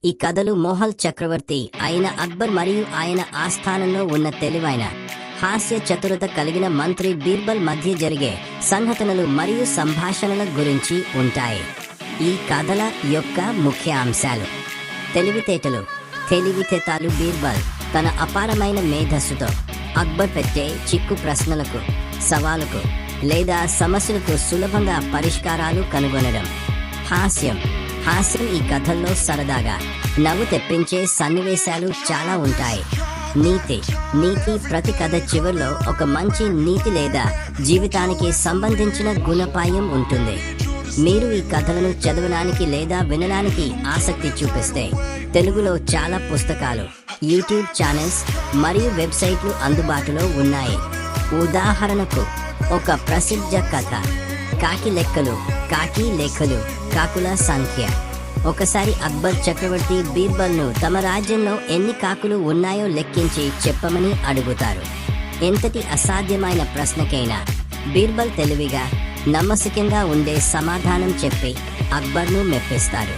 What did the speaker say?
ఈ కథలు మొఘల్ చక్రవర్తి అయిన అక్బర్ మరియు ఆయన ఆస్థానంలో ఉన్న తెలివైన హాస్య చతురత కలిగిన మంత్రి బీర్బల్ మధ్య జరిగే సంఘటనలు మరియు సంభాషణల గురించి ఉంటాయి. ఈ కథల యొక్క ముఖ్య అంశాలు: తెలివితేటలు. బీర్బల్ తన అపారమైన మేధస్సుతో అక్బర్ పెట్టే చిక్కు ప్రశ్నలకు, సవాలుకు లేదా సమస్యలకు సులభంగా పరిష్కారాలు కనుగొనడం. హాస్యం ఈ కథల్లో సరదాగా నవ్వు తెప్పించే సన్నివేశాలు చాలా ఉంటాయి. నీతి ప్రతి కథ చివరిలో ఒక మంచి నీతి లేదా జీవితానికి సంబంధించిన గుణపాఠం ఉంటుంది. మీరు ఈ కథలను చదవడానికి లేదా వినడానికి ఆసక్తి చూపిస్తే తెలుగులో చాలా పుస్తకాలు, యూట్యూబ్ ఛానల్స్ మరియు వెబ్సైట్లు అందుబాటులో ఉన్నాయి. ఉదాహరణకు, ఒక ప్రసిద్ధ కథ కాకి లెక్కలు కాకుల సంఖ్య. ఒకసారి అక్బర్ చక్రవర్తి బీర్బల్ను తమ రాజ్యంలో ఎన్ని కాకులు ఉన్నాయో లెక్కించి చెప్పమని అడుగుతారు. ఎంతటి అసాధ్యమైన ప్రశ్నకైనా బీర్బల్ తెలివిగా, నమ్మశక్యంగా ఉండే సమాధానం చెప్పి అక్బర్ను మెప్పిస్తారు.